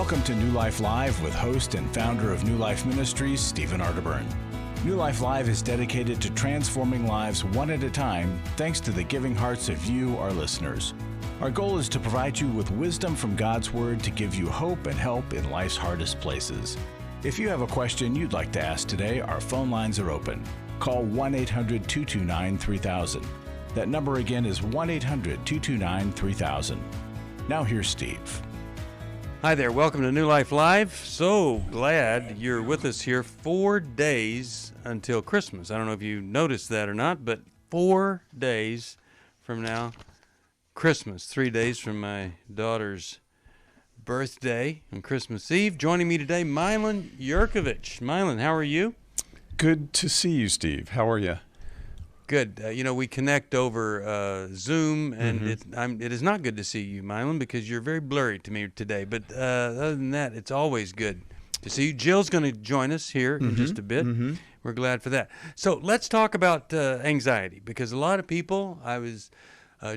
Welcome to New Life Live with host and founder of New Life Ministries, Stephen Arterburn. New Life Live is dedicated to transforming lives one at a time, thanks to the giving hearts of you, our listeners. Our goal is to provide you with wisdom from God's Word to give you hope and help in life's hardest places. If you have a question you'd like to ask today, our phone lines are open. Call 1-800-229-3000. That number again is 1-800-229-3000. Now here's Steve. Hi there, welcome to New Life Live. So glad you're with us here. 4 days until Christmas. I don't know if you noticed that or not, but 4 days from now, Christmas. 3 days from my daughter's birthday on Christmas Eve. Joining me today, Milan Yurkovich. Milan, how are you? Good to see you, Steve. How are you? Good. We connect over Zoom, and it is not good to see you, Milan, because you're very blurry to me today. But other than that, it's always good to see you. Jill's going to join us here in just a bit. We're glad for that. So let's talk about anxiety, because a lot of people, I was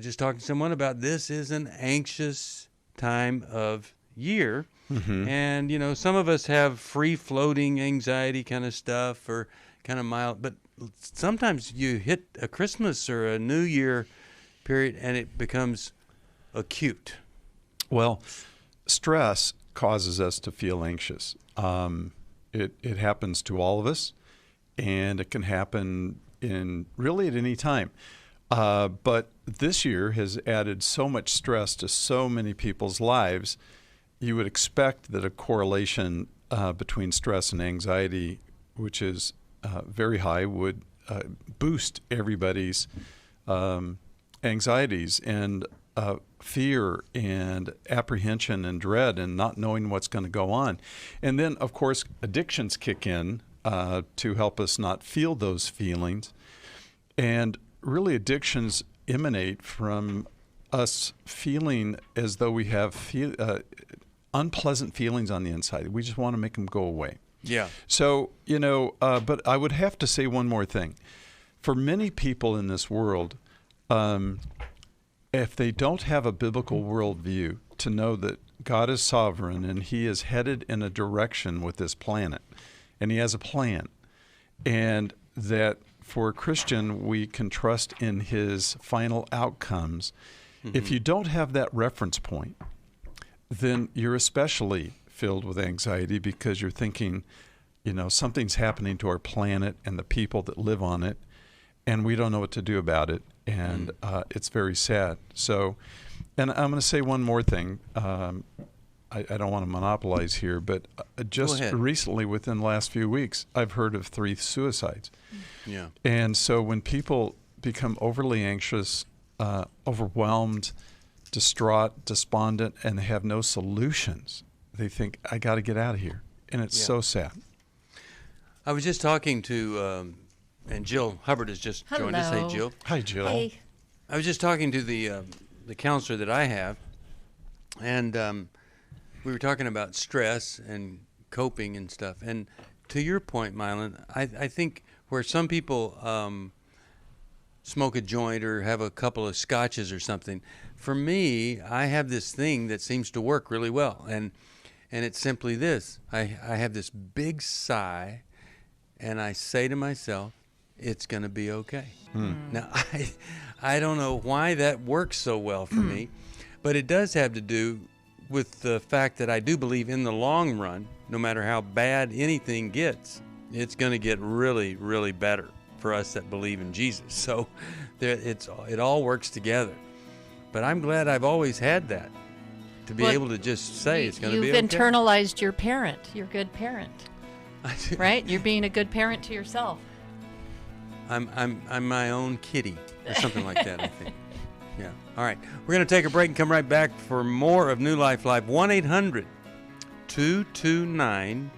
just talking to someone about this, is an anxious time of year. And, some of us have free-floating anxiety kind of stuff or kind of mild, but sometimes you hit a Christmas or a New Year period and it becomes acute. Well, stress causes us to feel anxious. It happens to all of us, and it can happen really at any time. But this year has added so much stress to so many people's lives. You would expect that a correlation between stress and anxiety, which is very high, would boost everybody's anxieties and fear and apprehension and dread and not knowing what's going to go on. And then, of course, addictions kick in to help us not feel those feelings. And really, addictions emanate from us feeling as though we have unpleasant feelings on the inside. We just want to make them go away. Yeah. So, but I would have to say one more thing. For many people in this world, if they don't have a biblical worldview to know that God is sovereign and He is headed in a direction with this planet, and He has a plan, and that for a Christian we can trust in His final outcomes, if you don't have that reference point, then you're especially filled with anxiety because you're thinking, something's happening to our planet and the people that live on it, and we don't know what to do about it, and it's very sad. So, and I'm going to say one more thing. I don't want to monopolize here, but just recently, within the last few weeks, I've heard of 3 suicides. Yeah. And so when people become overly anxious, overwhelmed, distraught, despondent, and they have no solutions, they think, I got to get out of here. And it's so sad. I was just talking to, and Jill Hubbard has just joined us. Hey, Jill. Hi, Jill. Hey. I was just talking to the counselor that I have, and we were talking about stress and coping and stuff. And to your point, Milan, I think where some people smoke a joint or have a couple of scotches or something, for me, I have this thing that seems to work really well. And it's simply this. I have this big sigh, and I say to myself, it's going to be okay. Now, I don't know why that works so well for me, but it does have to do with the fact that I do believe in the long run, no matter how bad anything gets, it's going to get really, really better for us that believe in Jesus. So it all works together. But I'm glad I've always had that, to be able to just say it's going to be okay. You've internalized your parent. You're a good parent, right? You're being a good parent to yourself. I'm my own kitty or something like that, I think. Yeah. All right. We're going to take a break and come right back for more of New Life Live. 1-800-229-3000.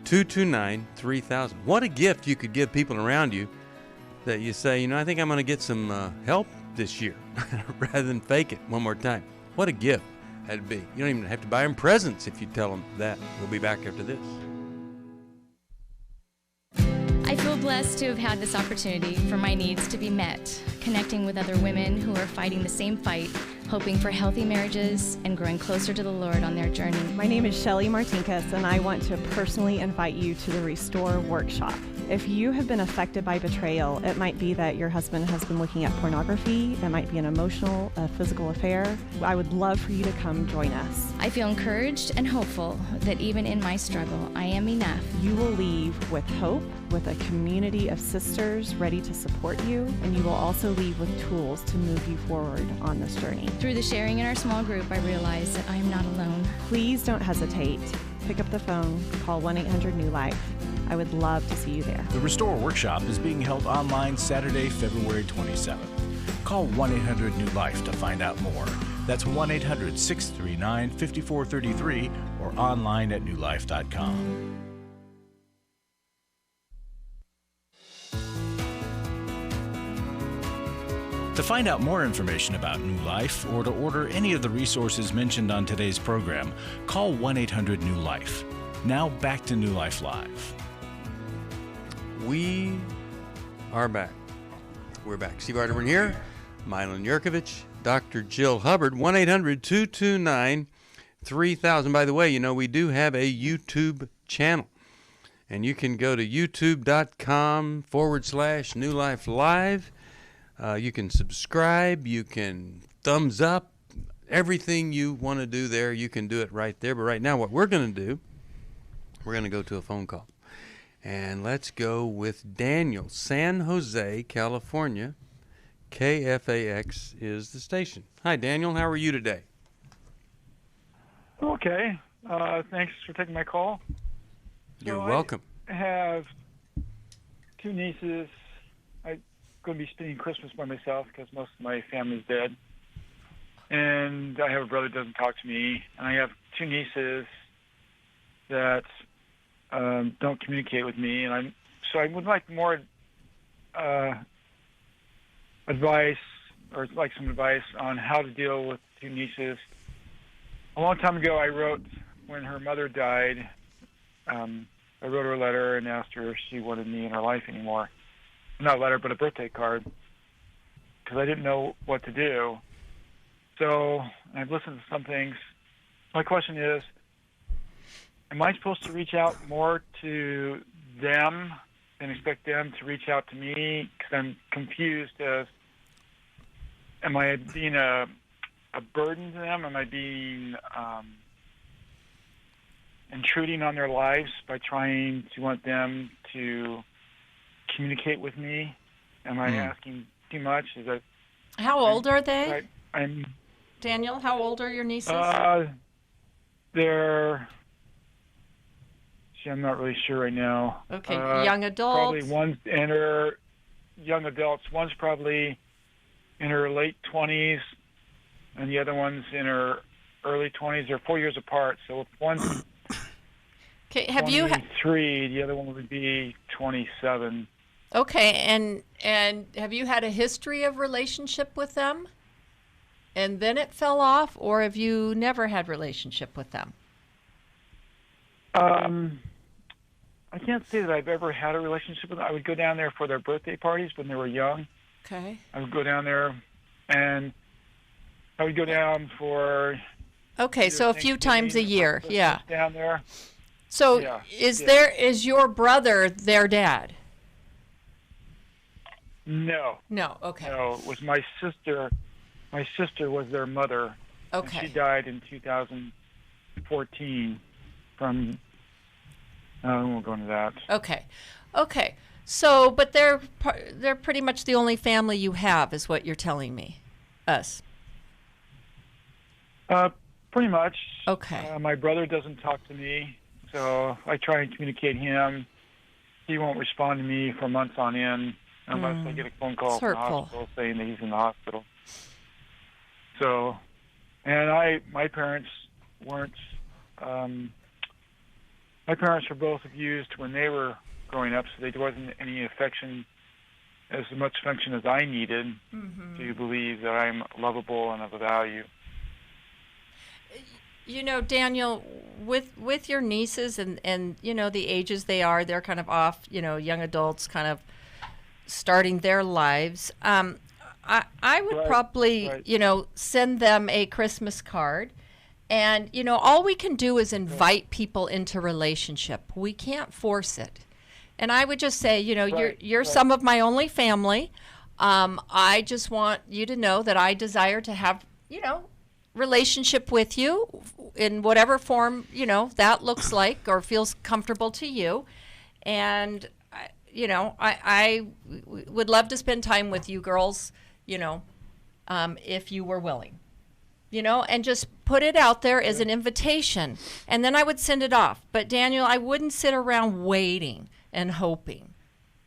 1-800-229-3000. What a gift you could give people around you that you say, I think I'm going to get some help this year rather than fake it one more time. What a gift that'd be. You don't even have to buy them presents if you tell them that. We'll be back after this. I feel blessed to have had this opportunity for my needs to be met, connecting with other women who are fighting the same fight, hoping for healthy marriages and growing closer to the Lord on their journey. My name is Shelly Martinkus, and I want to personally invite you to the Restore Workshop. If you have been affected by betrayal, it might be that your husband has been looking at pornography, it might be an emotional, physical affair. I would love for you to come join us. I feel encouraged and hopeful that even in my struggle, I am enough. You will leave with hope, with a community of sisters ready to support you, and you will also leave with tools to move you forward on this journey. Through the sharing in our small group, I realize that I am not alone. Please don't hesitate. Pick up the phone, call 1-800-NEW-LIFE. I would love to see you there. The Restore Workshop is being held online Saturday, February 27th. Call 1-800-NEW-LIFE to find out more. That's 1-800-639-5433 or online at newlife.com. To find out more information about New Life or to order any of the resources mentioned on today's program, call 1-800-NEW-LIFE. Now back to New Life Live. We are back. We're back. Steve Arterburn here, Milan Yurkovich, Dr. Jill Hubbard, 1-800-229-3000. By the way, you know, we do have a YouTube channel, and you can go to youtube.com/New Life Live. You can subscribe, you can thumbs up, everything you want to do there, you can do it right there. But right now, what we're going to do, we're going to go to a phone call. And let's go with Daniel, San Jose, California. KFAX is the station. Hi, Daniel. How are you today? Okay. Thanks for taking my call. You're welcome. I have two nieces. I'm going to be spending Christmas by myself because most of my family's dead. And I have a brother that doesn't talk to me. And I have two nieces that don't communicate with me, and I would like more advice, or like some advice on how to deal with two nieces. A long time ago, I wrote, when her mother died, I wrote her a letter and asked her if she wanted me in her life anymore. Not a letter, but a birthday card, because I didn't know what to do. So I've listened to some things. My question is, am I supposed to reach out more to them and expect them to reach out to me? Because I'm confused as, am I being a burden to them? Am I being intruding on their lives by trying to want them to communicate with me? Am I asking too much? Is that How old are they? I'm Daniel, how old are your nieces? They're... I'm not really sure right now. Okay, young adults? Probably one's in her young adults. One's probably in her late 20s, and the other one's in her early 20s. They're 4 years apart, so if one's Okay, 23, the other one would be 27. Okay, and have you had a history of relationship with them? And then it fell off, or have you never had relationship with them? I can't say that I've ever had a relationship with them. I would go down there for their birthday parties when they were young. Okay. I would go down there, and I would go down for... Okay, so a few times a year, yeah. Down there. So Yeah, is your brother their dad? No. No, okay. No, it was my sister. My sister was their mother. Okay. And she died in 2014 from... I won't go into that. Okay. So, but they're pretty much the only family you have, is what you're telling me, us. Pretty much. Okay. My brother doesn't talk to me, so I try and communicate him. He won't respond to me for months on end unless I get a phone call from the hospital saying that he's in the hospital. So, and my parents weren't. My parents were both abused when they were growing up, so there wasn't any affection, as much affection as I needed to believe that I'm lovable and of value. You know, Daniel, with your nieces and you know the ages they are, they're kind of off, you know, young adults kind of starting their lives. I would Right, probably, right. send them a Christmas card. And, all we can do is invite people into relationship. We can't force it. And I would just say, you're right. some of my only family. I just want you to know that I desire to have, relationship with you in whatever form, that looks like or feels comfortable to you. And, I would love to spend time with you girls, if you were willing. And just put it out there as an invitation. And then I would send it off. But Daniel, I wouldn't sit around waiting and hoping,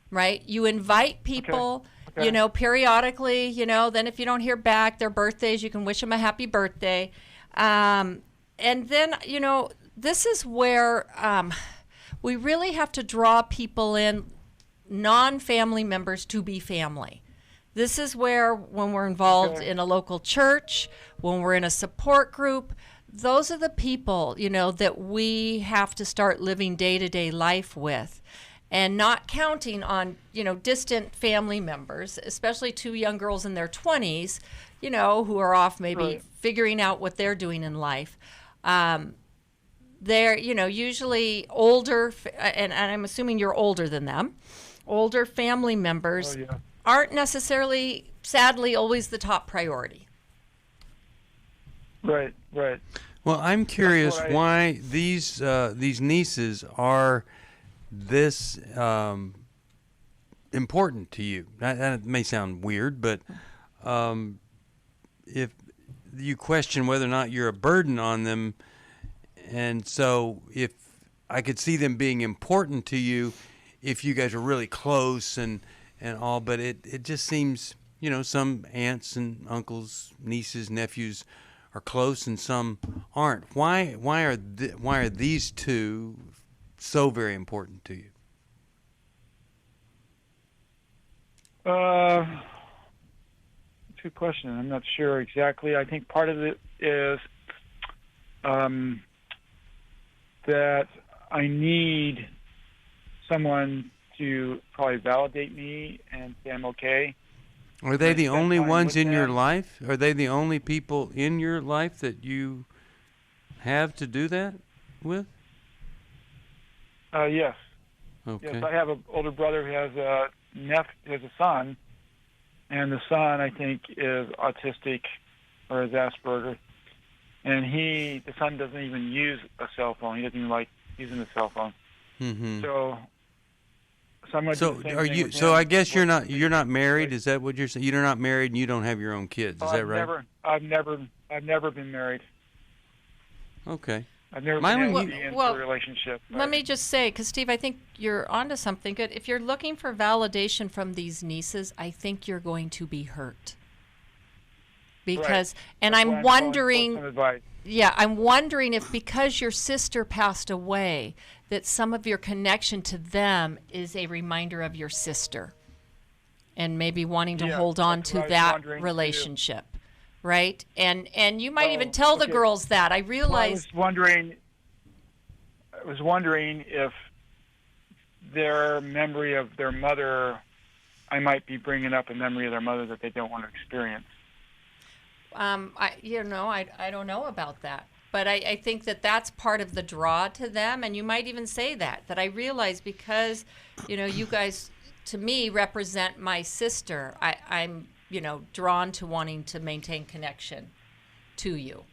right? You invite people, Okay. Periodically, then if you don't hear back, their birthdays, you can wish them a happy birthday. And then, this is where we really have to draw people in, non-family members, to be family. This is where, when we're involved in a local church, when we're in a support group, those are the people, that we have to start living day-to-day life with, and not counting on, distant family members, especially two young girls in their 20s, who are off maybe figuring out what they're doing in life. They're, usually older, and I'm assuming you're older than them, older family members. Oh, yeah. Aren't necessarily, sadly, always the top priority. Right. Well, I'm curious That's why these nieces are this important to you. That may sound weird, but if you question whether or not you're a burden on them, and so if I could see them being important to you if you guys are really close and all, but it just seems, some aunts and uncles, nieces, nephews are close and some aren't. Why are these two so very important to you? Good question. I'm not sure exactly. I think part of it is that I need someone to probably validate me and say I'm okay. Are they the spend only time ones with in your them. life? Are they the only people in your life that you have to do that with? Yes. Okay. Yes, I have an older brother who has a son, and the son, I think, is autistic or has Asperger, and the son doesn't even use a cell phone. He doesn't even like using a cell phone. Mm-hmm. So I'm going to do the same are thing you? with So him. I guess you're not married. Is that what you're saying? You're not married and you don't have your own kids. Is that right? I've never been married. Okay. I've never Mine been would- able to be into well, a relationship. Let me just say, because Steve, I think you're onto something good. If you're looking for validation from these nieces, I think you're going to be hurt. Because, and That's why I'm calling for wondering, some advice. I'm wondering if because your sister passed away, that some of your connection to them is a reminder of your sister, and maybe wanting to Yeah, hold on that's to what I was that wondering, too. relationship, right? And you might even Oh, tell the okay. girls that. I Well, realize. I was wondering if their memory of their mother, I might be bringing up a memory of their mother that they don't want to experience. I don't know about that. But I think that that's part of the draw to them. And you might even say that I realize because, you guys, to me, represent my sister. I'm, drawn to wanting to maintain connection to you.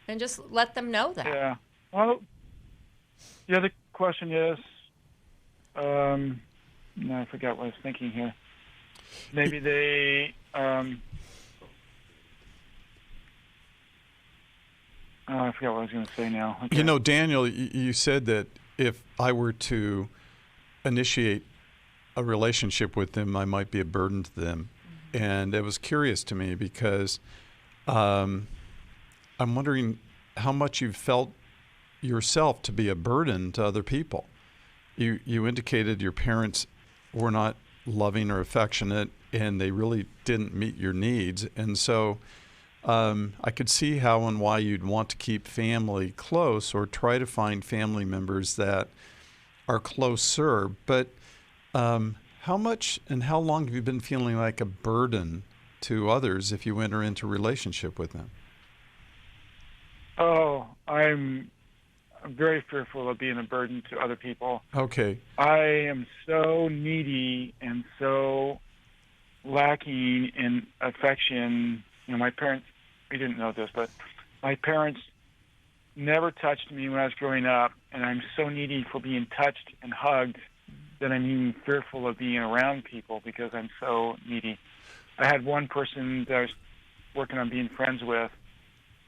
And just let them know that. Yeah. Well, the other question is, no, I forgot what I was thinking here. Maybe they, I forgot what I was going to say now. Okay. Daniel, you said that if I were to initiate a relationship with them, I might be a burden to them. And it was curious to me because I'm wondering how much you've felt yourself to be a burden to other people. You indicated your parents were not loving or affectionate, and they really didn't meet your needs. And so I could see how and why you'd want to keep family close or try to find family members that are closer. But how much and how long have you been feeling like a burden to others if you enter into relationship with them? Oh, I'm very fearful of being a burden to other people. Okay. I am so needy and so lacking in affection. My parents, we didn't know this, but my parents never touched me when I was growing up, and I'm so needy for being touched and hugged that I'm even fearful of being around people because I'm so needy. I had one person that I was working on being friends with,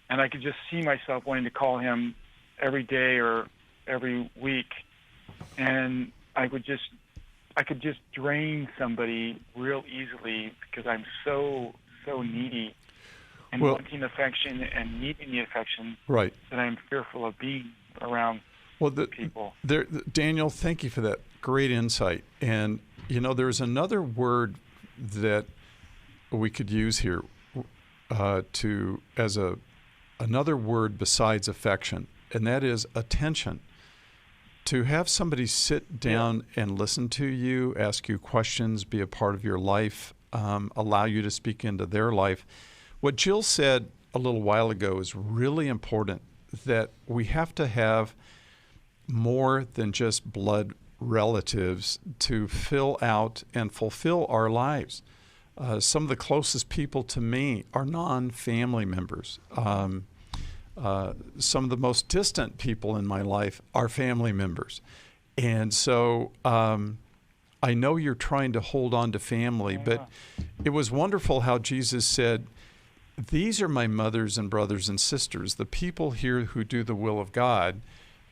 and I could just see myself wanting to call him every day or every week, and I could just drain somebody real easily because I'm so needy and wanting affection and needing the affection. Right. That I'm fearful of being around people. Daniel, thank you for that great insight. And there's another word that we could use here another word besides affection, and that is attention. To have somebody sit down and listen to you, ask you questions, be a part of your life, allow you to speak into their life. What Jill said a little while ago is really important, that we have to have more than just blood relatives to fill out and fulfill our lives. Some of the closest people to me are non-family members. Some of the most distant people in my life are family members. And so I know you're trying to hold on to family, but it was wonderful how Jesus said, these are my mothers and brothers and sisters, the people here who do the will of God.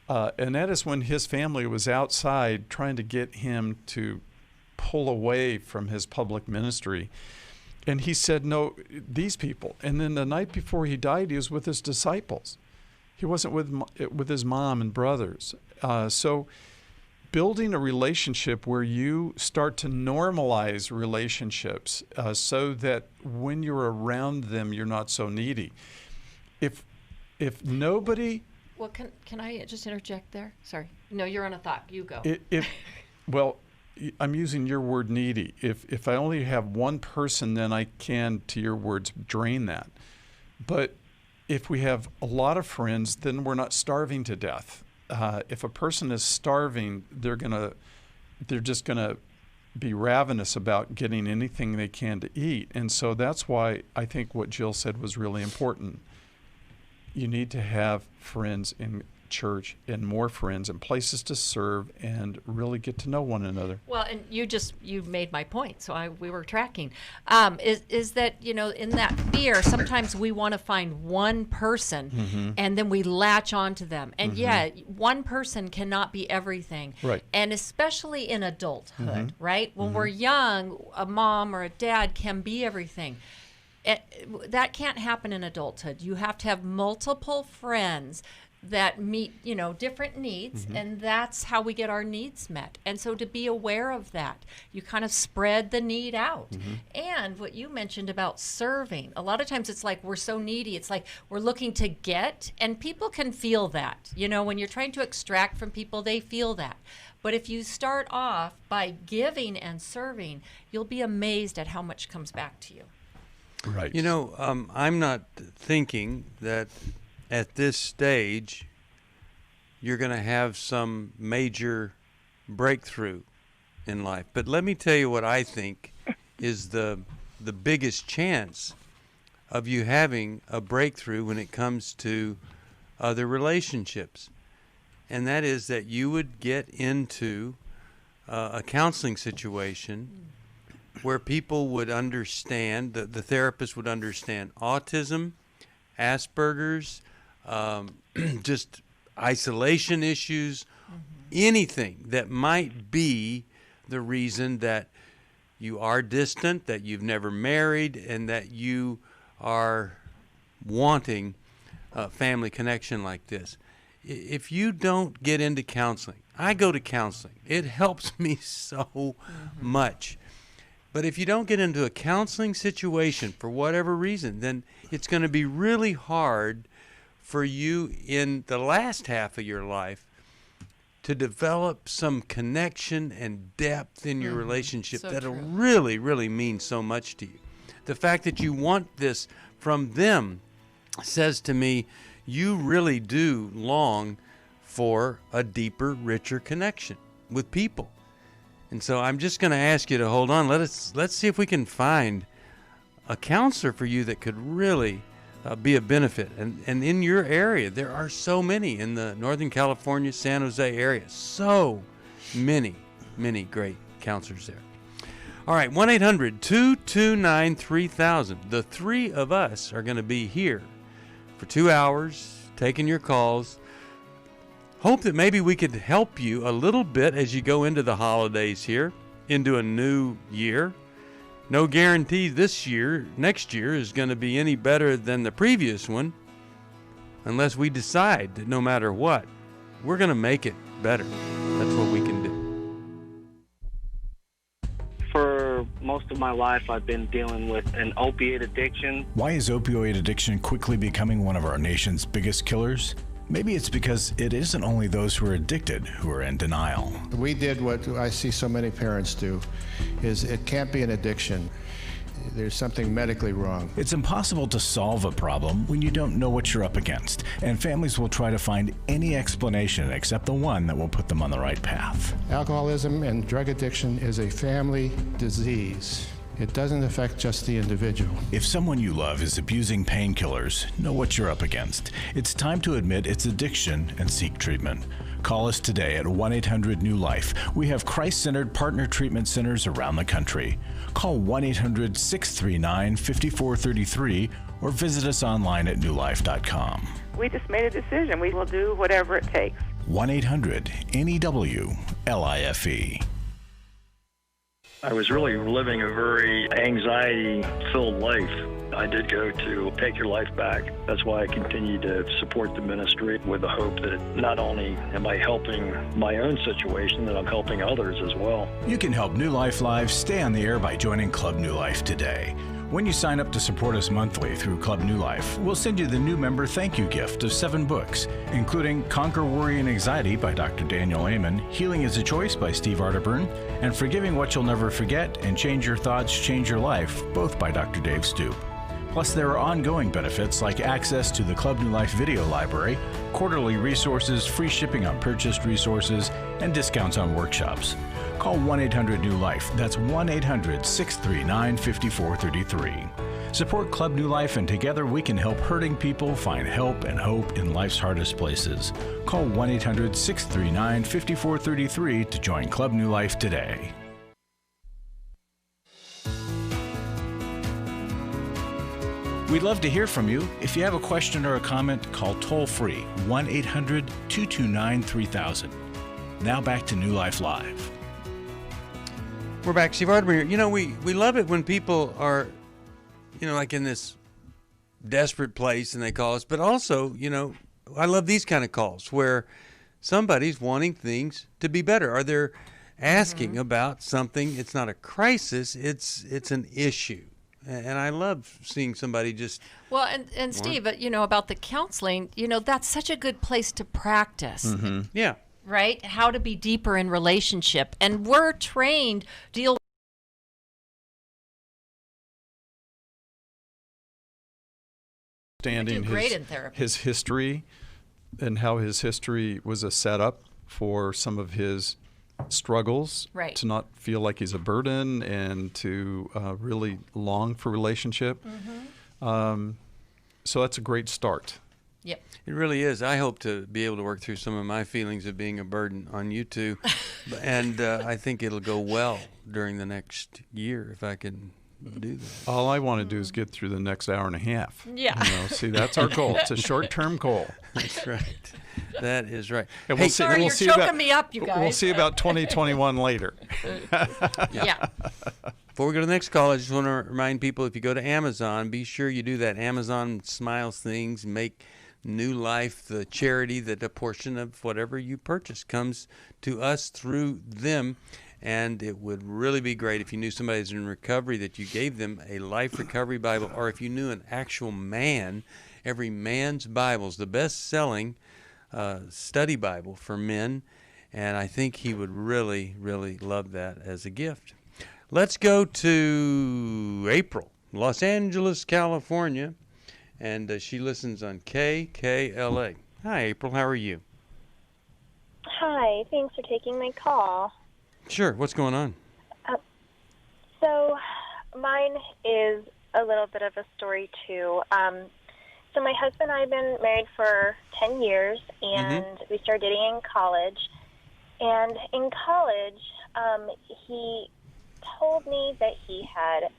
And that is when his family was outside trying to get him to pull away from his public ministry. And he said, no, these people. And then the night before he died, he was with his disciples. He wasn't with his mom and brothers. So building a relationship where you start to normalize relationships so that when you're around them, you're not so needy. If nobody... Well, can I just interject there? Sorry. No, you're on a thought. You go. Well, I'm using your word needy. If I only have one person, then I can, to your words, drain that. But if we have a lot of friends, then we're not starving to death. If a person is starving, they're just gonna be ravenous about getting anything they can to eat. And so that's why I think what Jill said was really important. You need to have friends in church and more friends and places to serve and really get to know one another. Well, and you made my point, so we were tracking. Is that, in that fear, sometimes we want to find one person and then we latch onto them. And one person cannot be everything. Right. And especially in adulthood, right? When we're young, a mom or a dad can be everything. That can't happen in adulthood. You have to have multiple friends that meet, different needs, and that's how we get our needs met. And so to be aware of that, you kind of spread the need out. And what you mentioned about serving, a lot of times it's like we're so needy, it's like we're looking to get, and people can feel that. When you're trying to extract from people, they feel that. But if you start off by giving and serving, you'll be amazed at how much comes back to you. Right. I'm not thinking that at this stage you're going to have some major breakthrough in life. But let me tell you what I think is the biggest chance of you having a breakthrough when it comes to other relationships. And that is that you would get into a counseling situation where people would understand, the therapist would understand autism, Asperger's, just isolation issues, anything that might be the reason that you are distant, that you've never married, and that you are wanting a family connection like this. If you don't get into counseling, I go to counseling. It helps me so much. But if you don't get into a counseling situation for whatever reason, then it's going to be really hard for you in the last half of your life to develop some connection and depth in your relationship that'll really, really mean so much to you. the fact that you want this from them says to me, you really do long for a deeper, richer connection with people. And so I'm just going to ask you to hold on. Let's see if we can find a counselor for you that could really be a benefit. And in your area, there are so many in the Northern California, San Jose area. So many great counselors there. All right, 1-800-229-3000. The three of us are going to be here for 2 hours, taking your calls. Hope that maybe we could help you a little bit as you go into the holidays here, into a new year. No guarantee next year is going to be any better than the previous one, unless we decide that no matter what, we're going to make it better. That's what we can do. For most of my life, I've been dealing with an opiate addiction. Why is opioid addiction quickly becoming one of our nation's biggest killers? Maybe it's because it isn't only those who are addicted who are in denial. We did what I see so many parents do, is it can't be an addiction. There's something medically wrong. It's impossible to solve a problem when you don't know what you're up against, and families will try to find any explanation except the one that will put them on the right path. Alcoholism and drug addiction is a family disease. It doesn't affect just the individual. If someone you love is abusing painkillers, know what you're up against. It's time to admit it's addiction and seek treatment. Call us today at 1-800-NEW-LIFE. We have Christ-centered partner treatment centers around the country. Call 1-800-639-5433 or visit us online at newlife.com. We just made a decision. We will do whatever it takes. 1-800-NEW-LIFE. I was really living a very anxiety-filled life. I did go to Take Your Life Back. That's why I continue to support the ministry with the hope that not only am I helping my own situation, that I'm helping others as well. You can help New Life Live stay on the air by joining Club New Life today. When you sign up to support us monthly through Club New Life, we'll send you the new member thank you gift of 7 books, including Conquer Worry and Anxiety by Dr. Daniel Amen, Healing is a Choice by Steve Arterburn, and Forgiving What You'll Never Forget and Change Your Thoughts, Change Your Life, both by Dr. Dave Stoop. Plus, there are ongoing benefits like access to the Club New Life video library, quarterly resources, free shipping on purchased resources, and discounts on workshops. Call 1-800-NEW-LIFE. That's 1-800-639-5433. Support Club New Life, and together we can help hurting people find help and hope in life's hardest places. Call 1-800-639-5433 to join Club New Life today. We'd love to hear from you. If you have a question or a comment, call toll-free 1-800-229-3000. Now back to New Life Live. We're back. Steve Arterburn here. You know, we love it when people are, like in this desperate place and they call us. But also, I love these kind of calls where somebody's wanting things to be better. Or they're asking about something. It's not a crisis. It's an issue. And I love seeing somebody just... Well, and Steve, about the counseling, that's such a good place to practice. Mm-hmm. Yeah. Right? How to be deeper in relationship. And we're trained to deal understanding his history and how his history was a setup for some of his struggles, right, to not feel like he's a burden and to really long for relationship. Mm-hmm. So that's a great start. Yep. It really is. I hope to be able to work through some of my feelings of being a burden on you two. And I think it'll go well during the next year if I can do that. All I want to do is get through the next hour and a half. Yeah. See, that's our goal. It's a short-term goal. That's right. That is right. And you're choking me up, you guys. We'll see about 2021 later. Yeah. Before we go to the next call, I just want to remind people, if you go to Amazon, be sure you do that Amazon Smiles things, make New Life the charity that a portion of whatever you purchase comes to us through them. And it would really be great if you knew somebody who's in recovery that you gave them a Life Recovery Bible, or if you knew an actual man. Every Man's Bible is the best-selling study Bible for men, and I think he would really, really love that as a gift. Let's go to April. Los Angeles, California, and she listens on KKLA. Hi, April. How are you? Hi. Thanks for taking my call. Sure. What's going on? So mine is a little bit of a story, too. So my husband and I have been married for 10 years, and we started dating in college. And in college, he told me that he had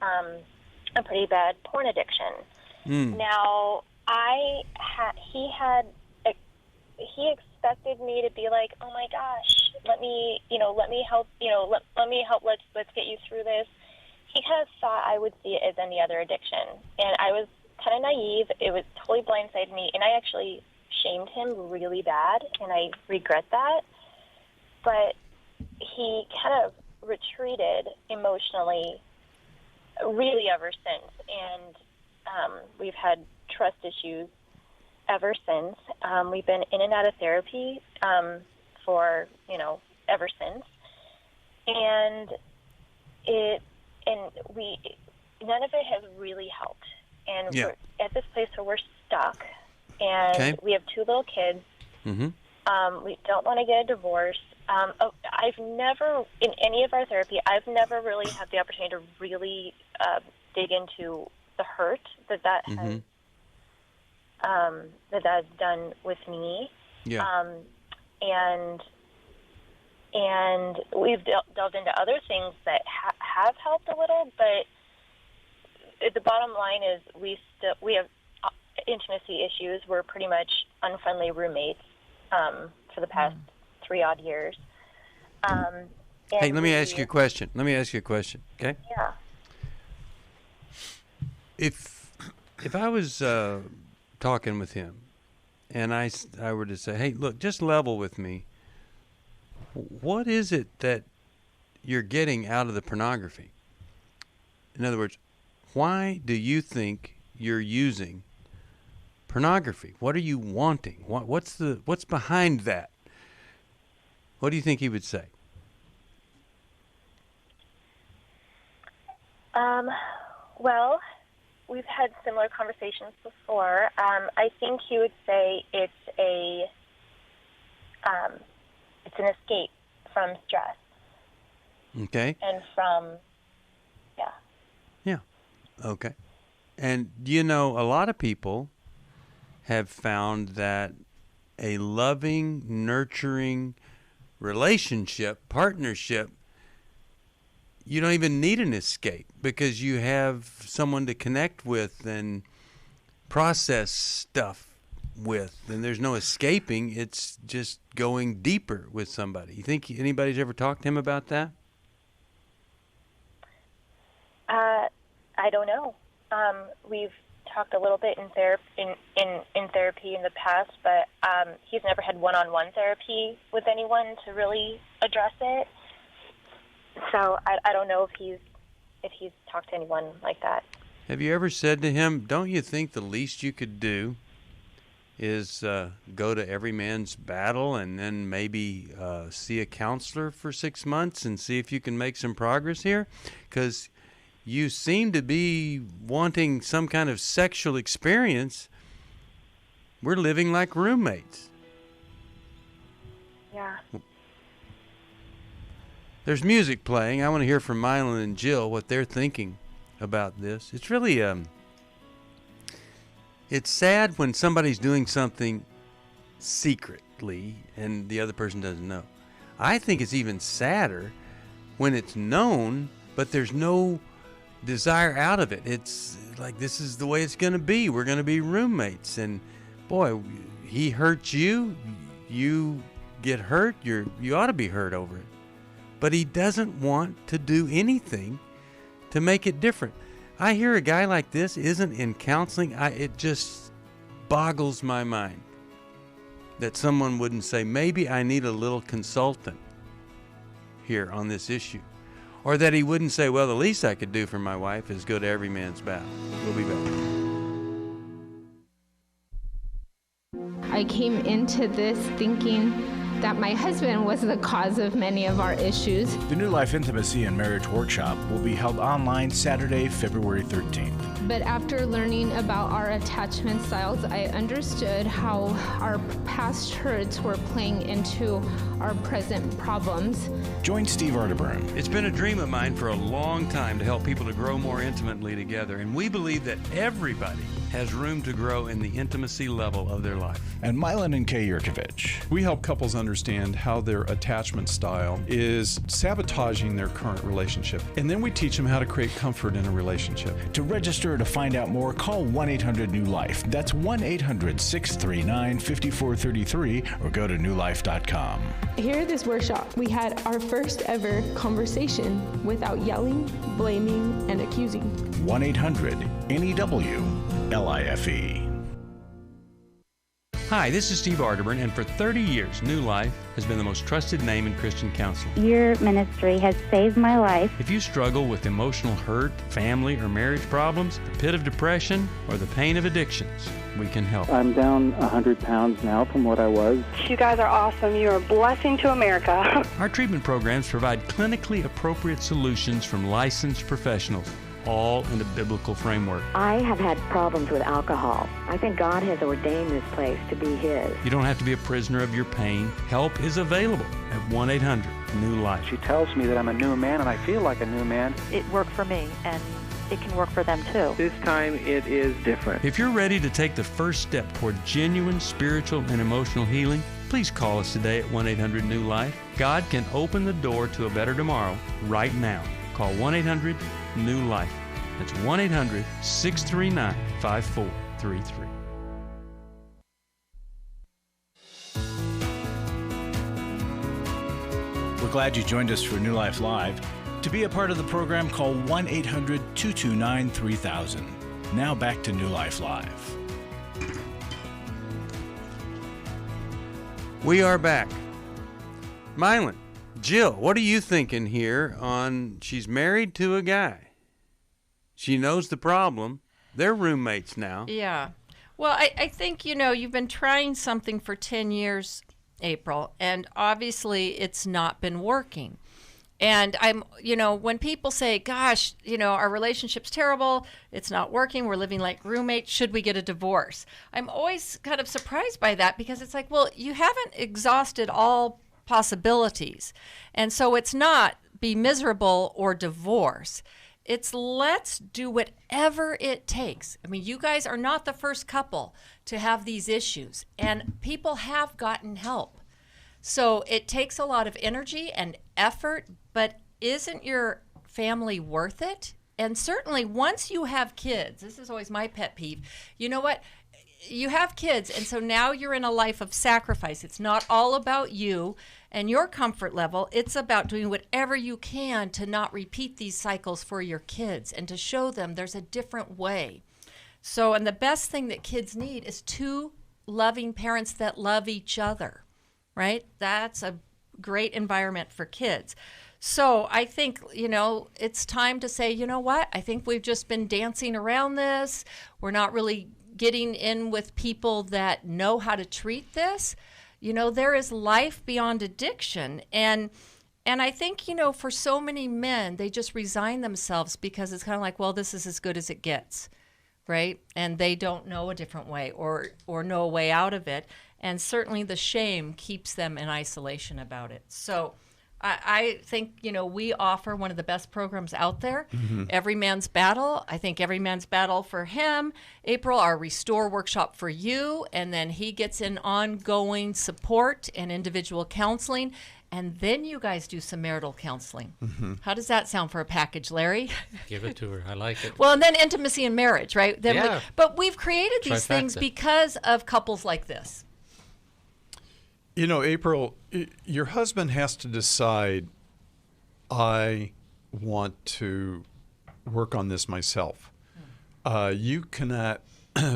a pretty bad porn addiction. Now, he expected me to be like, oh my gosh, let me help, let's get you through this. He kind of thought I would see it as any other addiction. And I was kind of naive. It was totally blindsided me. And I actually shamed him really bad, and I regret that. But he kind of retreated emotionally really ever since. And we've had trust issues ever since. We've been in and out of therapy for, ever since. And none of it has really helped. And we're at this place where we're stuck. And we have 2 little kids. We don't want to get a divorce. I've never, in any of our therapy, I've never really had the opportunity to really dig into the hurt that has that's done with me. And we've delved into other things that have helped a little, but the bottom line is we have intimacy issues. We're pretty much unfriendly roommates for the past 3-odd years. Hey, let me ask you a question. Okay? Yeah. If I was talking with him, and I were to say, hey, look, just level with me. What is it that you're getting out of the pornography? In other words, why do you think you're using pornography? What are you wanting? What's behind that? What do you think he would say? Well, we've had similar conversations before. I think he would say it's an escape from stress. Okay. And from, Yeah. Okay. And a lot of people have found that a loving, nurturing relationship, partnership, you don't even need an escape because you have someone to connect with and process stuff with, and there's no escaping. It's just going deeper with somebody. You think anybody's ever talked to him about that? I don't know. We've talked a little bit in therapy in the past, but he's never had one-on-one therapy with anyone to really address it. So I don't know if he's talked to anyone like that. Have you ever said to him, don't you think the least you could do is go to Every Man's Battle and then maybe see a counselor for 6 months and see if you can make some progress here? Because you seem to be wanting some kind of sexual experience. We're living like roommates. Yeah. There's music playing. I want to hear from Mylan and Jill what they're thinking about this. It's really it's sad when somebody's doing something secretly and the other person doesn't know. I think it's even sadder when it's known, but there's no desire out of it. It's like, this is the way it's going to be. We're going to be roommates. And boy, he hurts you. You get hurt. You ought to be hurt over it. But he doesn't want to do anything to make it different. I hear a guy like this isn't in counseling. It just boggles my mind that someone wouldn't say, maybe I need a little consultant here on this issue. Or that he wouldn't say, well, the least I could do for my wife is go to Every Man's Battle. We'll be back. I came into this thinking that my husband was the cause of many of our issues. The New Life Intimacy and Marriage Workshop will be held online Saturday, February 13th. But after learning about our attachment styles, I understood how our past hurts were playing into our present problems. Join Steve Arterburn. It's been a dream of mine for a long time to help people to grow more intimately together, and we believe that everybody has room to grow in the intimacy level of their life. And Milan and Kay Yurkovich. We help couples understand how their attachment style is sabotaging their current relationship. And then we teach them how to create comfort in a relationship. To register to find out more, call 1-800-NEW-LIFE. That's 1-800-639-5433 or go to newlife.com. Here at this workshop, we had our first ever conversation without yelling, blaming, and accusing. 1-800-NEW-LIFE. Hi, this is Steve Arterburn, and for 30 years, New Life has been the most trusted name in Christian counseling. Your ministry has saved my life. If you struggle with emotional hurt, family or marriage problems, the pit of depression, or the pain of addictions, we can help. I'm down 100 pounds now from what I was. You guys are awesome. You're a blessing to America. Our treatment programs provide clinically appropriate solutions from licensed professionals, all in a biblical framework. I have had problems with alcohol. I think God has ordained this place to be His. You don't have to be a prisoner of your pain. Help is available at 1-800-NEW-LIFE. She tells me that I'm a new man, and I feel like a new man. It worked for me, and it can work for them too. This time it is different. If you're ready to take the first step toward genuine spiritual and emotional healing, please call us today at 1-800-NEW-LIFE. God can open the door to a better tomorrow right now. Call 1-800-NEW-LIFE. That's 1-800-639-5433. We're glad you joined us for New Life Live. To be a part of the program, call 1-800-229-3000. Now back to New Life Live. We are back. Mylan, Jill, what are you thinking here on she's married to a guy? She knows the problem. They're roommates now. Yeah. Well, I think, you've been trying something for 10 years, April, and obviously it's not been working. And when people say, gosh, our relationship's terrible, it's not working, we're living like roommates, should we get a divorce? I'm always kind of surprised by that because it's like, well, you haven't exhausted all possibilities. And so it's not be miserable or divorce. It's let's do whatever it takes. I mean, you guys are not the first couple to have these issues, and people have gotten help. So it takes a lot of energy and effort, but isn't your family worth it? And certainly once you have kids, this is always my pet peeve, you know what? You have kids, and so now you're in a life of sacrifice. It's not all about you and your comfort level. It's about doing whatever you can to not repeat these cycles for your kids and to show them there's a different way. So, and the best thing that kids need is two loving parents that love each other, right? That's a great environment for kids. So I think, it's time to say, you know what? I think we've just been dancing around this. We're not really getting in with people that know how to treat this. There is life beyond addiction. And I think, for so many men, they just resign themselves because it's kind of like, well, this is as good as it gets, right? And they don't know a different way or know a way out of it. And certainly the shame keeps them in isolation about it. So I think, we offer one of the best programs out there, Every Man's Battle. I think Every Man's Battle for him, April, our Restore workshop for you, and then he gets in ongoing support and individual counseling, and then you guys do some marital counseling. How does that sound for a package, Larry? Give it to her. I like it. Well, and then intimacy and marriage, right? Then yeah. But we've created these things because of couples like this. April, your husband has to decide, I want to work on this myself. You cannot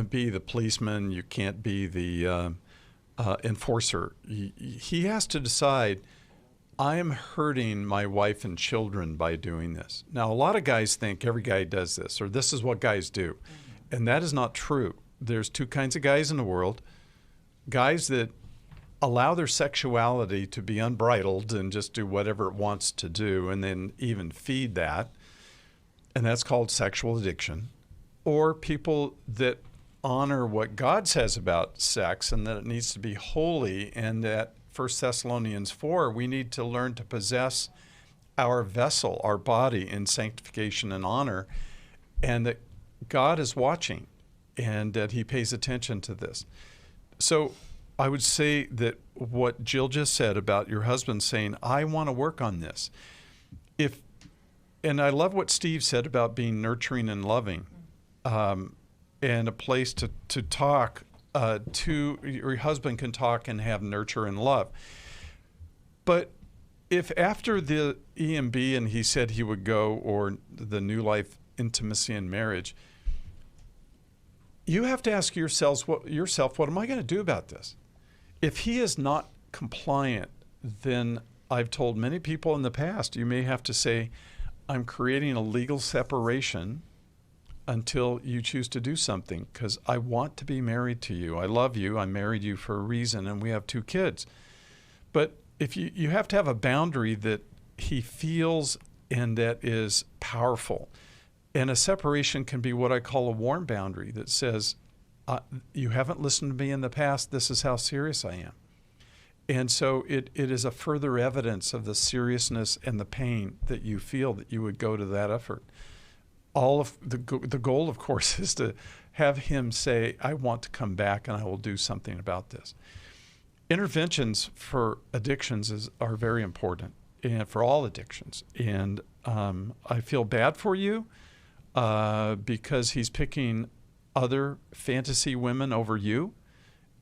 be the policeman. You can't be the enforcer. He has to decide, I am hurting my wife and children by doing this. Now, a lot of guys think every guy does this, or this is what guys do. And that is not true. There's two kinds of guys in the world. Guys that allow their sexuality to be unbridled and just do whatever it wants to do, and then even feed that, and that's called sexual addiction. Or people that honor what God says about sex and that it needs to be holy, and that 1 Thessalonians 4, we need to learn to possess our vessel, our body, in sanctification and honor, and that God is watching and that he pays attention to this. So I would say that what Jill just said about your husband saying, I want to work on this. And I love what Steve said about being nurturing and loving, and a place to talk to your husband can talk and have nurture and love. But if after the EMB and he said he would go, or the New Life Intimacy and Marriage, you have to ask yourself, what am I going to do about this? If he is not compliant, then I've told many people in the past, you may have to say, I'm creating a legal separation until you choose to do something, because I want to be married to you. I love you. I married you for a reason, and we have 2 kids. But if you have to have a boundary that he feels and that is powerful. And a separation can be what I call a warm boundary that says, you haven't listened to me in the past. This is how serious I am. And so it is a further evidence of the seriousness and the pain that you feel that you would go to that effort. All of the goal, of course, is to have him say, I want to come back and I will do something about this. Interventions for addictions are very important, and for all addictions. And I feel bad for you because he's picking other fantasy women over you,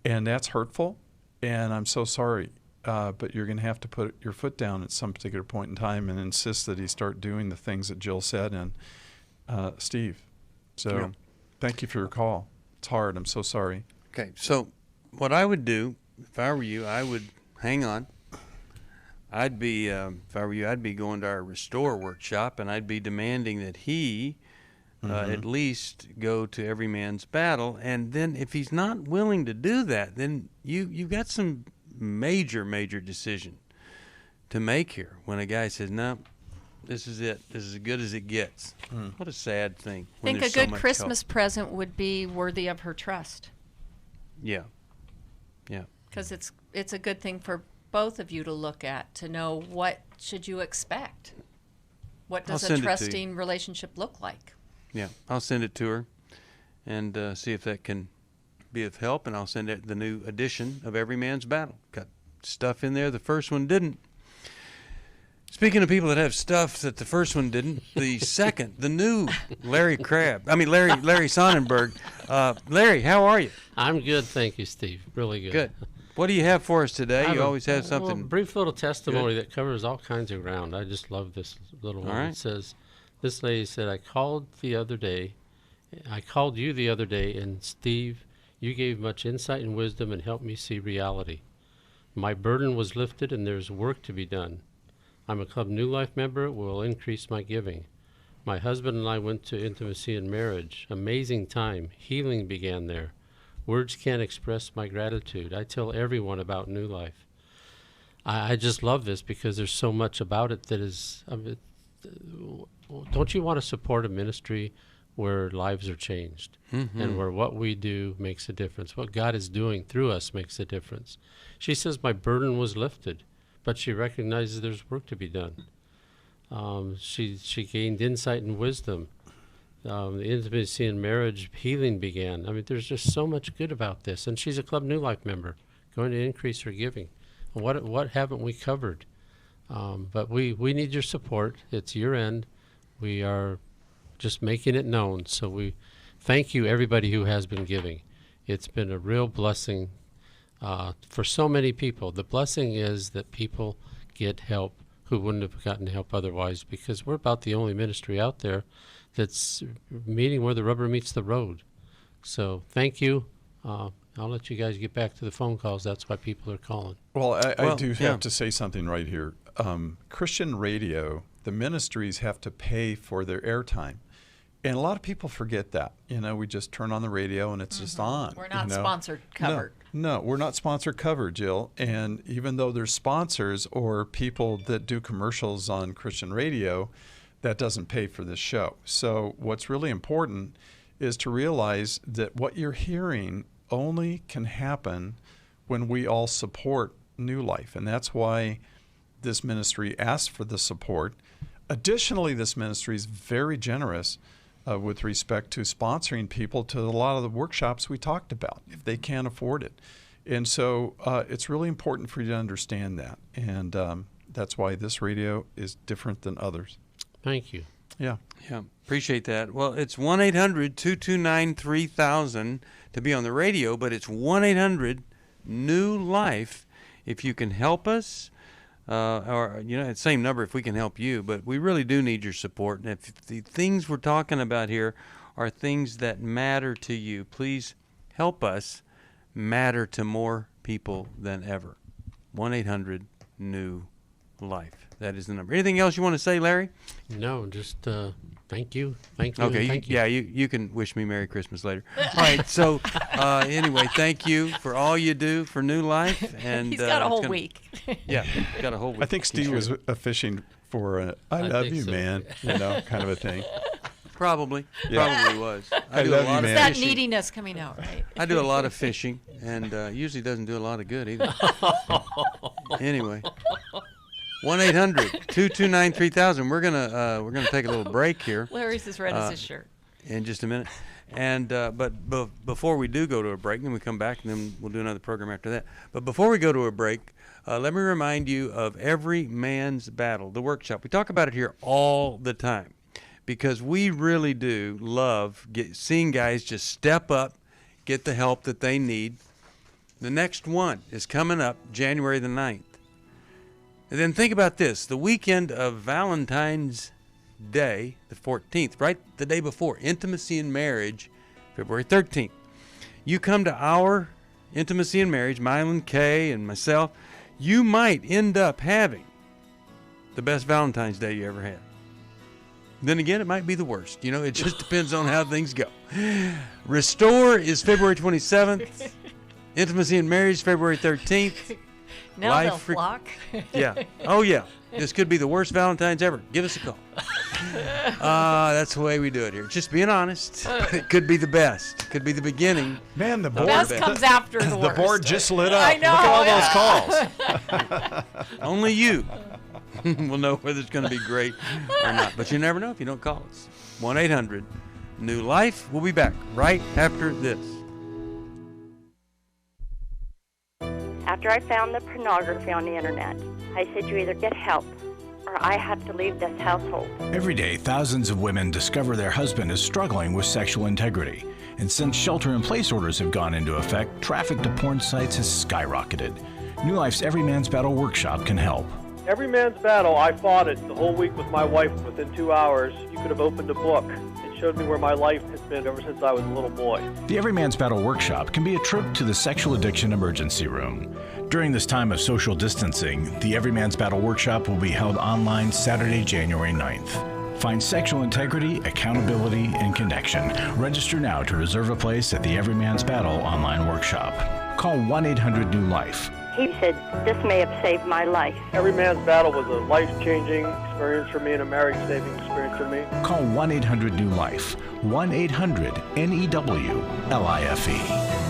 and that's hurtful. And I'm so sorry, but you're going to have to put your foot down at some particular point in time and insist that he start doing the things that Jill said and Steve. So Yeah. Thank you for your call. It's hard. I'm so sorry. Okay, so what I would do, if I were you, I would hang on. I'd be, if I were you, I'd be going to our Restore workshop, and I'd be demanding that he at least go to Every Man's Battle. And then if he's not willing to do that, then you've got some major decision to make here. When a guy says, no, this is it. This is as good as it gets. What a sad thing. I think a good Christmas present would be worthy of her trust. Yeah. Yeah. Because it's a good thing for both of you to look at, to know what should you expect. What does a trusting relationship look like? Yeah, I'll send it to her and see if that can be of help, and I'll send it the new edition of Every Man's Battle. Got stuff in there the first one didn't. Speaking of people that have stuff that the first one didn't, the new Larry Sonnenberg. Larry, how are you? I'm good, thank you, Steve. Really good. Good. What do you have for us today? You always have something. A brief little testimony that covers all kinds of ground. I just love this little one. All right. It says, this lady said, I called you the other day, and Steve, you gave much insight and wisdom and helped me see reality. My burden was lifted and there's work to be done. I'm a Club New Life member. It will increase my giving. My husband and I went to Intimacy and Marriage. Amazing time. Healing began there. Words can't express my gratitude. I tell everyone about New Life. I just love this because there's so much about it that is... don't you want to support a ministry where lives are changed and where what we do makes a difference? What God is doing through us makes a difference. She says, my burden was lifted, but she recognizes there's work to be done. She gained insight and wisdom. The Intimacy and Marriage healing began. I mean, there's just so much good about this. And she's a Club New Life member, going to increase her giving. What haven't we covered? But we need your support. It's your end. We are just making it known. So we thank you, everybody who has been giving. It's been a real blessing for so many people. The blessing is that people get help who wouldn't have gotten help otherwise, because we're about the only ministry out there that's meeting where the rubber meets the road. So thank you. I'll let you guys get back to the phone calls. That's why people are calling. Well, I do have to say something right here. Christian radio, the ministries have to pay for their airtime. And a lot of people forget that. We just turn on the radio and it's just on. We're not sponsored covered. No, we're not sponsored covered, Jill. And even though there's sponsors or people that do commercials on Christian radio, that doesn't pay for this show. So what's really important is to realize that what you're hearing only can happen when we all support New Life. And that's why this ministry asks for the support. Additionally, this ministry is very generous with respect to sponsoring people to a lot of the workshops we talked about, if they can't afford it. And so it's really important for you to understand that. And that's why this radio is different than others. Thank you. Yeah. Yeah, appreciate that. Well, it's 1-800-229-3000 to be on the radio, but it's 1-800-NEW-LIFE if you can help us. Or, it's the same number if we can help you, but we really do need your support. And if the things we're talking about here are things that matter to you, please help us matter to more people than ever. 1-800-NEW-LIFE. That is the number. Anything else you want to say, Larry? No, just thank you. Thank you. Okay, thank you. Yeah, you can wish me Merry Christmas later. All right, so anyway, thank you for all you do for New Life. And he's got a whole week. Yeah, got a whole week. I think Steve was fishing for I love you, so. Man, kind of a thing. Probably was. I do a lot of that fishing. Neediness coming out, right? I do a lot of fishing, and usually doesn't do a lot of good either. Anyway. 1-800-229-3000. We're gonna take a little break here. Larry's as red as his shirt. In just a minute, and but before we do go to a break, then we come back, and then we'll do another program after that. But before we go to a break, let me remind you of Every Man's Battle, the workshop. We talk about it here all the time because we really do love seeing guys just step up, get the help that they need. The next one is coming up January the 9th. And then think about this, the weekend of Valentine's Day, the 14th, right the day before, Intimacy and Marriage, February 13th. You come to our Intimacy and Marriage, Mylan Kay and myself, you might end up having the best Valentine's Day you ever had. Then again, it might be the worst. It just depends on how things go. Restore is February 27th. Intimacy and Marriage, February 13th. Now they'll flock. Yeah. Oh, yeah. This could be the worst Valentine's ever. Give us a call. That's the way we do it here. Just being honest. It could be the best. Could be the beginning. Man, the board. Best comes after the worst. The board just lit up. I know. Look at all those calls. Only you will know whether it's going to be great or not. But you never know if you don't call us. 1-800-NEW-LIFE. We'll be back right after this. After I found the pornography on the internet, I said you either get help or I have to leave this household. Every day, thousands of women discover their husband is struggling with sexual integrity. And since shelter-in-place orders have gone into effect, traffic to porn sites has skyrocketed. New Life's Every Man's Battle workshop can help. Every Man's Battle, I fought it the whole week with my wife. Within 2 hours, you could have opened a book. It showed me where my life has been ever since I was a little boy. The Every Man's Battle workshop can be a trip to the sexual addiction emergency room. During this time of social distancing, the Every Man's Battle workshop will be held online Saturday, January 9th. Find sexual integrity, accountability, and connection. Register now to reserve a place at the Every Man's Battle online workshop. Call 1-800-NEW-LIFE. He said, this may have saved my life. Every Man's Battle was a life-changing experience for me and a marriage-saving experience for me. Call 1-800-NEW-LIFE. 1-800-NEWLIFE.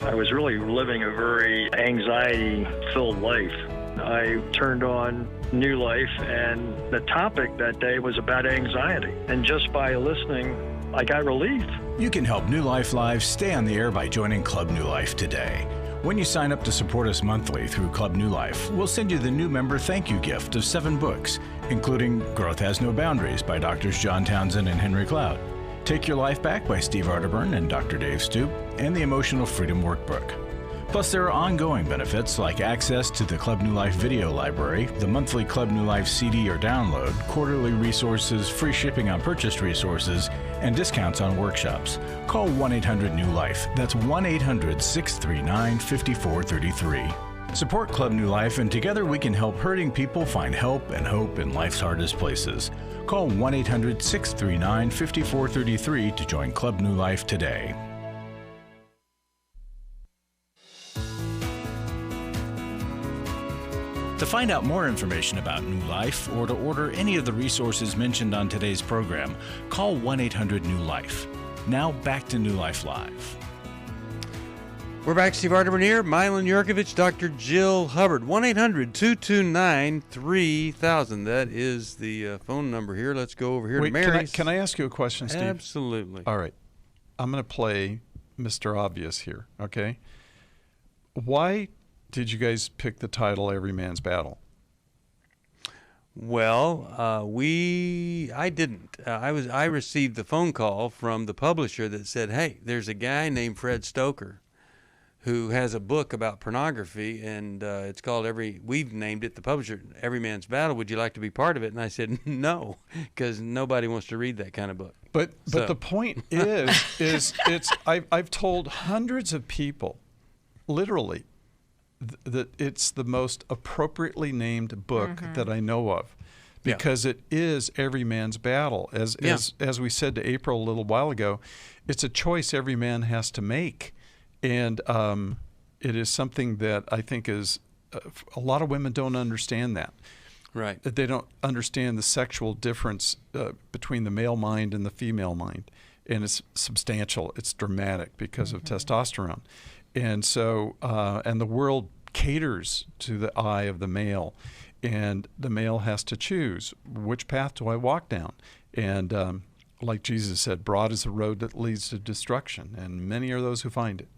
I was really living a very anxiety-filled life. I turned on New Life, and the topic that day was about anxiety. And just by listening, I got relief. You can help New Life Live stay on the air by joining Club New Life today. When you sign up to support us monthly through Club New Life, we'll send you the new member thank you gift of 7 books, including Growth Has No Boundaries by Drs. John Townsend and Henry Cloud, Take Your Life Back by Steve Arterburn and Dr. Dave Stoop, and the Emotional Freedom Workbook. Plus, there are ongoing benefits like access to the Club New Life video library, the monthly Club New Life CD or download, quarterly resources, free shipping on purchased resources, and discounts on workshops. Call 1-800-NEW-LIFE. That's 1-800-639-5433. Support Club New Life, and together we can help hurting people find help and hope in life's hardest places. Call 1-800-639-5433 to join Club New Life today. To find out more information about New Life or to order any of the resources mentioned on today's program, call 1-800-NEW-LIFE. Now back to New Life Live. We're back. Steve Arterburn here. Mylan Yurkovich, Dr. Jill Hubbard. 1-800-229-3000. That is the phone number here. Let's go over here to Mary. Can I ask you a question, Steve? Absolutely. All right. I'm going to play Mr. Obvious here, okay? Why did you guys pick the title Every Man's Battle? Well, I didn't. I received the phone call from the publisher that said, "Hey, there's a guy named Fred Stoker who has a book about pornography, and it's called we've named it, the publisher, Every Man's Battle. Would you like to be part of it?" And I said, no, because nobody wants to read that kind of book. But the point is I've told hundreds of people, literally, that it's the most appropriately named book that I know of, because it is every man's battle. As we said to April a little while ago, it's a choice every man has to make. And it is something that I think is a lot of women don't understand that. Right. That they don't understand the sexual difference between the male mind and the female mind. And it's substantial. It's dramatic because of testosterone. And so, and the world caters to the eye of the male. And the male has to choose, which path do I walk down? And like Jesus said, broad is the road that leads to destruction, and many are those who find it.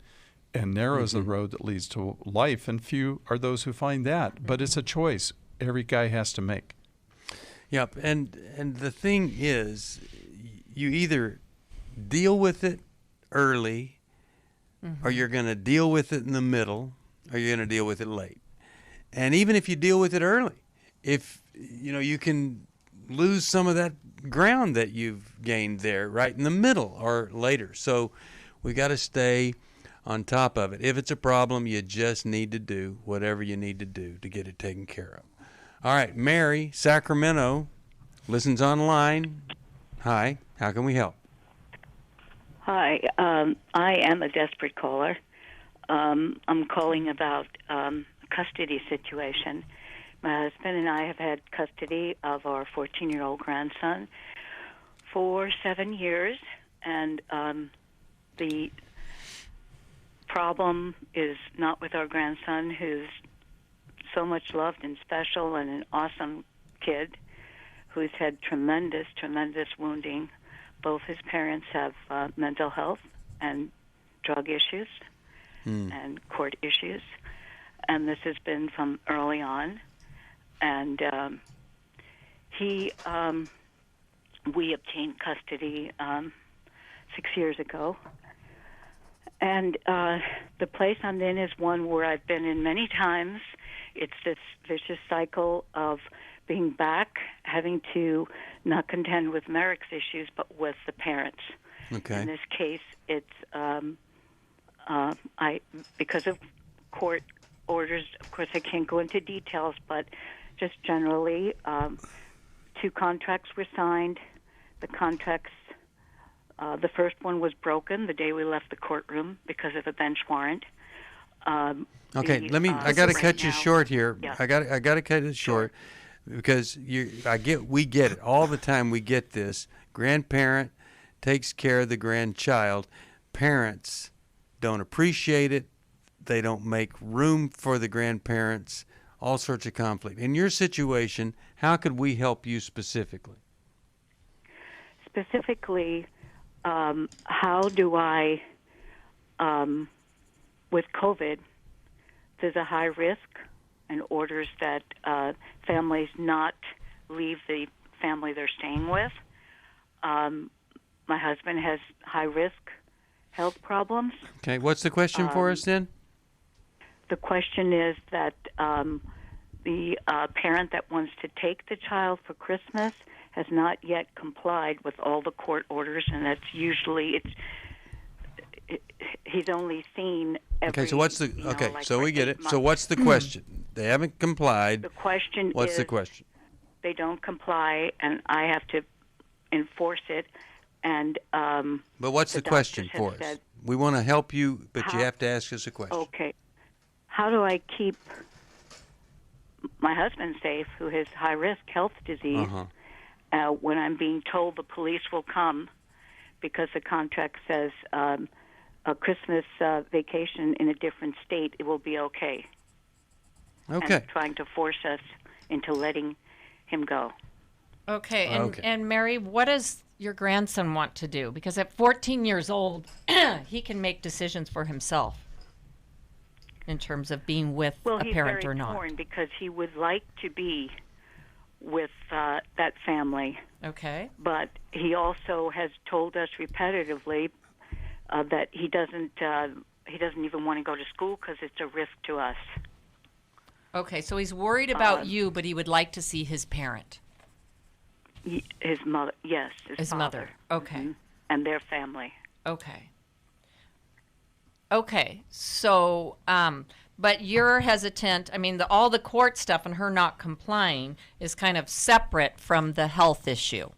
And narrow is the road that leads to life, and few are those who find that. But it's a choice every guy has to make. Yep, and the thing is, you either deal with it early, or you're going to deal with it in the middle, or you're going to deal with it late. And even if you deal with it early, if you can lose some of that ground that you've gained there right in the middle or later. So we got to stay on top of it. If it's a problem, you just need to do whatever you need to do to get it taken care of. All right, Mary, Sacramento, listens online. Hi, how can we help? Hi, I am a desperate caller. I'm calling about a custody situation. My husband and I have had custody of our 14-year-old grandson for 7 years, and the problem is not with our grandson, who's so much loved and special and an awesome kid who's had tremendous wounding. Both his parents have mental health and drug issues and court issues, and this has been from early on. And we obtained custody 6 years ago. And the place I'm in is one where I've been in many times. It's this vicious cycle of being back, having to not contend with Merrick's issues, but with the parents. Okay. In this case, it's because of court orders. Of course, I can't go into details, but just generally, 2 contracts were signed. The contracts. The first one was broken the day we left the courtroom because of a bench warrant. Okay, I got to cut you short here. Yeah. I got to cut it short because we get it all the time. We get this. Grandparent takes care of the grandchild. Parents don't appreciate it. They don't make room for the grandparents. All sorts of conflict. In your situation, how could we help you specifically? Specifically, how do I, with COVID, there's a high risk and orders that families not leave the family they're staying with. My husband has high risk health problems. Okay, what's the question for us then? The question is that the parent that wants to take the child for Christmas has not yet complied with all the court orders, and that's usually he's only seen Okay, so what's the so we get it. So what's the question? They haven't complied. The question What's is, the question? they don't comply, and I have to enforce it. And but what's the question for us? We want to help you, but you have to ask us a question. Okay. How do I keep my husband safe, who has high-risk health disease, when I'm being told the police will come because the contract says a Christmas vacation in a different state, it will be okay? Okay. And trying to force us into letting him go. Okay, and Mary, what does your grandson want to do? Because at 14 years old, he can make decisions for himself in terms of being with a parent or not. Well, he's very torn because he would like to be with that family. Okay. But he also has told us repetitively that he doesn't even want to go to school because it's a risk to us. Okay, so he's worried about you, but he would like to see his parent. His mother, yes. His mother, okay. Mm-hmm. And their family. Okay. Okay, so, but you're hesitant. I mean, all the court stuff and her not complying is kind of separate from the health issue.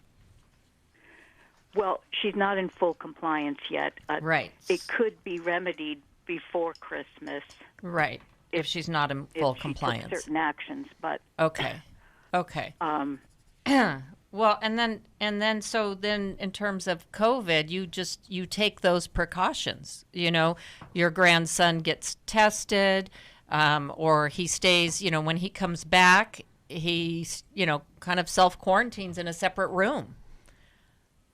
Well, she's not in full compliance yet. Right. It could be remedied before Christmas. Right, if she's not in full compliance. If she took certain actions, but... Okay. Well, and then so in terms of COVID, you take those precautions. You know, your grandson gets tested, or he stays. You know, when he comes back, he's kind of self-quarantines in a separate room.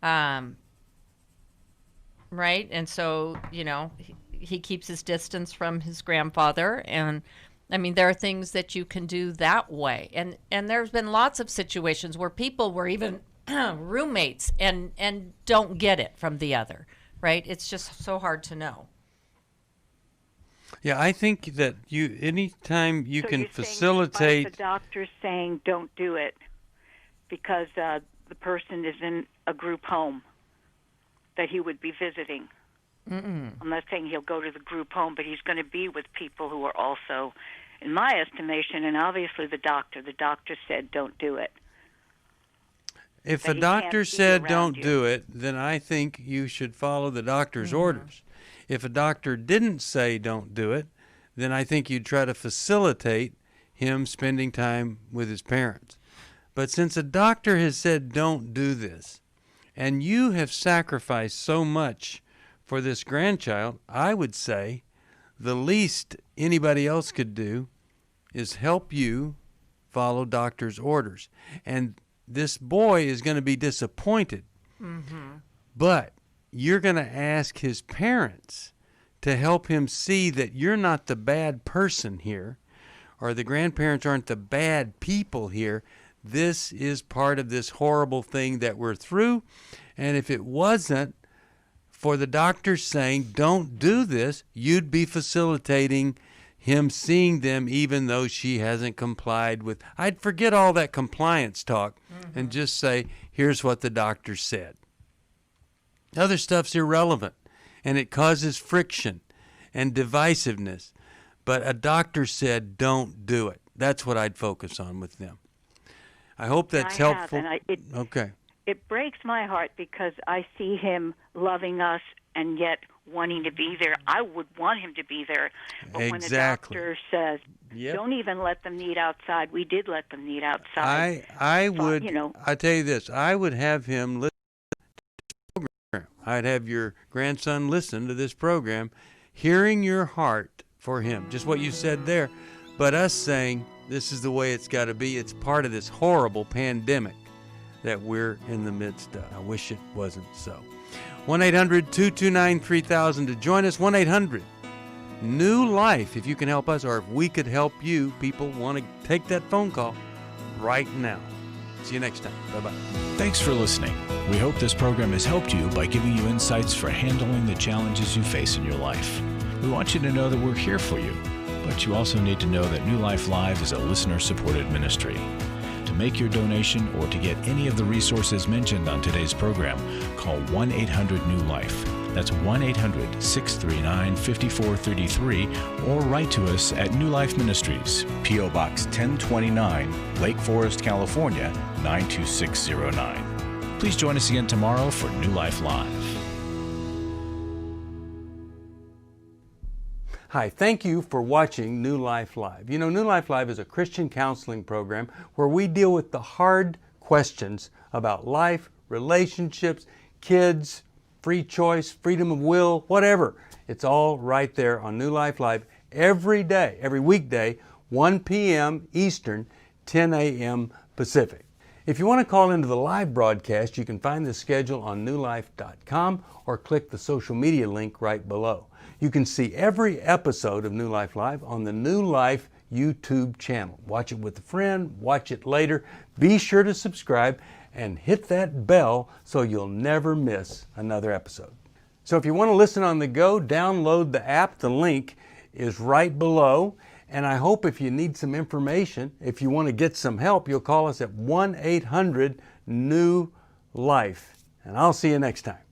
Right, and so he keeps his distance from his grandfather, and I mean, there are things that you can do that way. And there's been lots of situations where people were even roommates and don't get it from the other, right? It's just so hard to know. Yeah, I think that anytime you can facilitate... Saying, the doctor's saying don't do it because the person is in a group home that he would be visiting. Mm-mm. I'm not saying he'll go to the group home, but he's going to be with people who are also, in my estimation, and obviously the doctor said don't do it. If the doctor said don't do it, then I think you should follow the doctor's orders. If a doctor didn't say don't do it, then I think you'd try to facilitate him spending time with his parents. But since a doctor has said don't do this, and you have sacrificed so much for this grandchild, I would say the least anybody else could do is help you follow doctor's orders. And this boy is going to be disappointed. Mm-hmm. But you're going to ask his parents to help him see that you're not the bad person here, or the grandparents aren't the bad people here. This is part of this horrible thing that we're through. And if it wasn't for the doctor saying don't do this, you'd be facilitating him seeing them even though she hasn't complied with. I'd forget all that compliance talk and just say, here's what the doctor said. Other stuff's irrelevant, and it causes friction and divisiveness. But a doctor said don't do it. That's what I'd focus on with them. I hope that's helpful. Okay. It breaks my heart because I see him loving us and yet wanting to be there. I would want him to be there. But when the doctor says, don't even let them eat outside, we did let them eat outside. I would, I tell you this, I would have him listen to this program. I'd have your grandson listen to this program, hearing your heart for him, just what you said there, but us saying this is the way it's got to be. It's part of this horrible pandemic that we're in the midst of. I wish it wasn't so. 1-800-229-3000 to join us. 1-800-NEW-LIFE if you can help us, or if we could help you. People want to take that phone call right now. See you next time. Bye-bye. Thanks for listening. We hope this program has helped you by giving you insights for handling the challenges you face in your life. We want you to know that we're here for you, but you also need to know that New Life Live is a listener-supported ministry. To make your donation or to get any of the resources mentioned on today's program, call 1-800-NEW-LIFE. That's 1-800-639-5433, or write to us at New Life Ministries, P.O. Box 1029, Lake Forest, California, 92609. Please join us again tomorrow for New Life Live. Hi, thank you for watching New Life Live. You know, New Life Live is a Christian counseling program where we deal with the hard questions about life, relationships, kids, free choice, freedom of will, whatever. It's all right there on New Life Live every day, every weekday, 1 p.m. Eastern, 10 a.m. Pacific. If you want to call into the live broadcast, you can find the schedule on newlife.com or click the social media link right below. You can see every episode of New Life Live on the New Life YouTube channel. Watch it with a friend, watch it later. Be sure to subscribe and hit that bell so you'll never miss another episode. So if you want to listen on the go, download the app. The link is right below. And I hope if you need some information, if you want to get some help, you'll call us at 1-800-NEW-LIFE. And I'll see you next time.